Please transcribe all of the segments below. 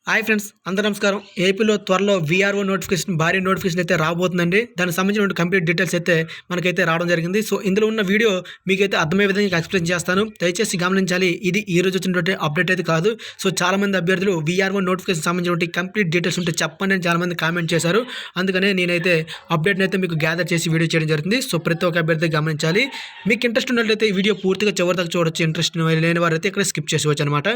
Hi friends, అందరూ నమస్కారం. ఏపీలో త్వరలో వీఆర్ఓ నోటిఫికేషన్ భారీ నోటిఫికేషన్ అయితే రాబోతుందండి. దానికి సంబంధించిన కంప్లీట్ డీటెయిల్స్ అయితే మనకైతే రావడం జరిగింది. సో ఇందులో ఉన్న వీడియో మీకైతే అర్థమయ్యే విధంగా ఎక్స్ప్లెయిన్ చేస్తాను. దయచేసి గమనించాలి, ఇది ఈ రోజు వచ్చినటువంటి అప్డేట్ అయితే కాదు. సో చాలామంది అభ్యర్థులు వీఆర్ఓ నోటిఫికేషన్ సంబంధించిన కంప్లీట్ డీటెయిల్స్ ఉంటే చెప్పండి అని చాలామంది కామెంట్ చేశారు. అందుకనే నేనైతే అప్డేట్ని అయితే మీకు గ్యాదర్ చేసి వీడియో చేయడం జరుగుతుంది. సో ప్రతి ఒక్క అభ్యర్థి గమనించాలి. మీకు ఇంట్రెస్ట్ ఉన్నట్లయితే ఈ వీడియో పూర్తిగా చివరి దాకా చూడొచ్చు. ఇంట్రెస్ట్ లేని వారైతే ఇక్కడ స్కిప్ చేసుకోవచ్చు అనమాట.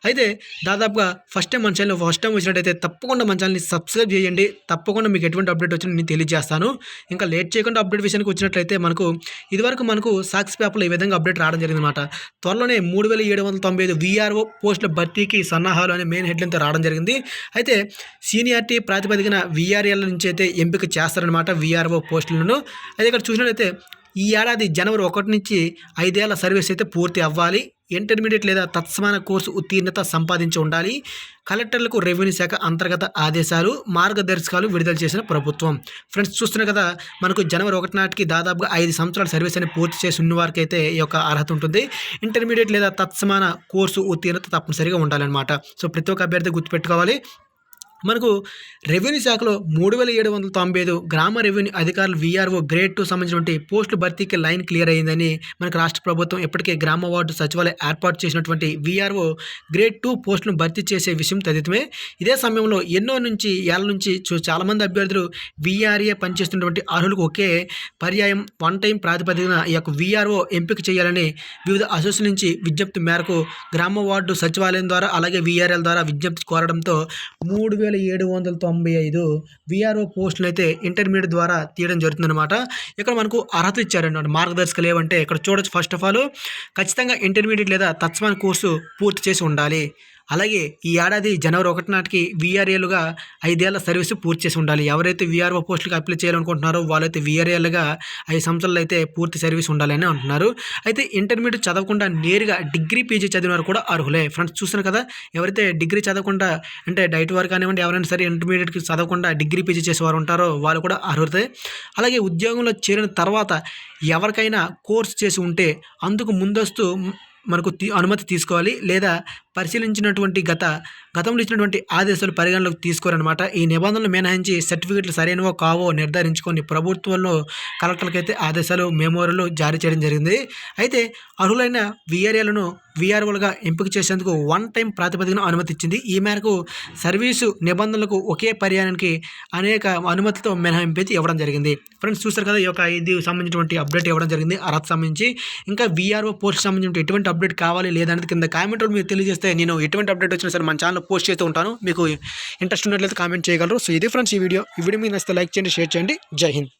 అయితే దాదాపుగా ఫస్ట్ టైం మన ఛానల్ వచ్చినట్టయితే తప్పకుండా మన ఛానల్ని సబ్స్క్రైబ్ చేయండి. తప్పకుండా మీకు ఎటువంటి అప్డేట్ వచ్చినా నేను తెలియజేస్తాను. ఇంకా లేట్ చేయకుండా అప్డేట్ విషయానికి వచ్చినట్లయితే ఇదివరకు మనకు సాక్షి పేపర్లో ఈ విధంగా అప్డేట్ రావడం జరిగిందన్నమాట. త్వరలోనే 3795 వీఆర్ఓ పోస్టుల భర్తీకి సన్నాహాలు అనే మెయిన్ హెడ్లైన్తో రావడం జరిగింది. అయితే సీనియారిటీ ప్రాతిపదికన వీఆర్ఎల్ నుంచి అయితే ఎంపిక చేస్తారనమాట వీఆర్ఓ పోస్టులను. అయితే ఇక్కడ చూసినట్లయితే ఈ ఏడాది జనవరి 1 నుంచి 5 ఏళ్ల సర్వీస్ అయితే పూర్తి అవ్వాలి. ఇంటర్మీడియట్ లేదా తత్సమాన కోర్సు ఉత్తీర్ణత సంపాదించి ఉండాలి. కలెక్టర్లకు రెవెన్యూ శాఖ అంతర్గత ఆదేశాలు మార్గదర్శకాలు విడుదల చేసిన ప్రభుత్వం. ఫ్రెండ్స్ చూస్తున్నారు కదా, మనకు జనవరి 1 నాటికి దాదాపుగా 5 సంవత్సరాల సర్వీస్ అని పూర్తి చేసి ఉన్న వారికి అయితే ఈ యొక్క అర్హత ఉంటుంది. ఇంటర్మీడియట్ లేదా తత్సమాన కోర్సు ఉత్తీర్ణత తప్పనిసరిగా ఉండాలన్నమాట. సో ప్రతి ఒక్క అభ్యర్థి గుర్తుపెట్టుకోవాలి. మనకు రెవెన్యూ శాఖలో 3795 గ్రామ రెవెన్యూ అధికారులు వీఆర్ఓ గ్రేడ్ 2 సంబంధించినటువంటి పోస్టుల భర్తీకి లైన్ క్లియర్ అయిందని మనకు రాష్ట్ర ప్రభుత్వం ఇప్పటికే గ్రామ వార్డు సచివాలయం ఏర్పాటు చేసినటువంటి వీఆర్ఓ గ్రేడ్ 2 పోస్టులను భర్తీ చేసే విషయం తదితమే. ఇదే సమయంలో ఏళ్ళ నుంచి చాలామంది అభ్యర్థులు వీఆర్ఏ పనిచేస్తున్నటువంటి అర్హులకు ఒకే పర్యాయం వన్ టైం ప్రాతిపదికన ఈ యొక్క వీఆర్ఓ ఎంపిక చేయాలని వివిధ అసోసియేషన్ నుంచి విజ్ఞప్తి మేరకు గ్రామ వార్డు సచివాలయం ద్వారా అలాగే వీఆర్ఎల్ ద్వారా విజ్ఞప్తి కోరడంతో 3795 వీఆర్ఓ పోస్టులు అయితే ఇంటర్మీడియట్ ద్వారా తీయడం జరుగుతుందన్నమాట. ఇక్కడ మనకు అర్హత ఇచ్చారన్నమాట. మార్గదర్శకాలు ఏమంటే ఇక్కడ చూడొచ్చు. ఫస్ట్ ఆఫ్ ఆల్ ఖచ్చితంగా ఇంటర్మీడియట్ లేదా తత్సమాన కోర్సు పూర్తి చేసి ఉండాలి. అలాగే ఈ ఏడాది జనవరి 1 నాటికి వీఆర్ఏలుగా 5 ఏళ్ల సర్వీసు పూర్తి చేసి ఉండాలి. ఎవరైతే వీఆర్ఓ పోస్టులకు అప్లై చేయాలనుకుంటున్నారో వాళ్ళైతే వీఆర్ఏలుగా 5 సంవత్సరాలు అయితే పూర్తి సర్వీస్ ఉండాలని అంటున్నారు. అయితే ఇంటర్మీడియట్ చదవకుండా నేరుగా డిగ్రీ పీజీ చదివిన వారు కూడా అర్హులే. ఫ్రెండ్స్ చూస్తున్నారు కదా, ఎవరైతే డిగ్రీ చదవకుండా అంటే డైట్ వారు కానివ్వండి, ఎవరైనా సరే ఇంటర్మీడియట్కి చదవకుండా డిగ్రీ పీజీ చేసేవారు ఉంటారో వాళ్ళు కూడా అర్హులే. అలాగే ఉద్యోగంలో చేరిన తర్వాత ఎవరికైనా కోర్సు చేసి ఉంటే అందుకు ముందస్తు మనకు అనుమతి తీసుకోవాలి. లేదా పరిశీలించినటువంటి గతంలో ఇచ్చినటువంటి ఆదేశాలు పరిగణలోకి తీసుకోరనమాట. ఈ నిబంధనలు మినహాయించి సర్టిఫికెట్లు సరైనవో కావో నిర్ధారించుకొని ప్రభుత్వంలో కలెక్టర్లకైతే ఆదేశాలు మెమోరీలు జారీ చేయడం జరిగింది. అయితే అర్హులైన వీఆర్ఏలను వీఆర్ఓలుగా ఎంపిక చేసేందుకు వన్ టైం ప్రాతిపదికన అనుమతి ఇచ్చింది. ఈ మేరకు సర్వీసు నిబంధనలకు ఒకే పర్యాయానికి అనేక అనుమతితో మినహాయింపు ఇవ్వడం జరిగింది. ఫ్రెండ్స్ చూస్తారు కదా, ఈ యొక్క 5 సంబంధించినటువంటి అప్డేట్ ఇవ్వడం జరిగింది అర్హత సంబంధించి. ఇంకా వీఆర్ఓ పోస్ట్ సంబంధించిన ఎటువంటి అప్డేట్ కావాలి లేదనేది కింద కామెంట్లో మీరు తెలియజేస్తే నేను ఎటువంటి అప్డేట్ వచ్చినా సరే మన ఛానల్లో పోస్ట్ చేస్తూ ఉంటాను. మీకు ఇంట్రెస్ట్ ఉన్నట్లయితే కామెంట్ చేయగలరు. సో ఇది ఫ్రెండ్స్ ఈ వీడియో మీకు నచ్చితే లైక్ చేయండి, షేర్ చేయండి. జై హింద్.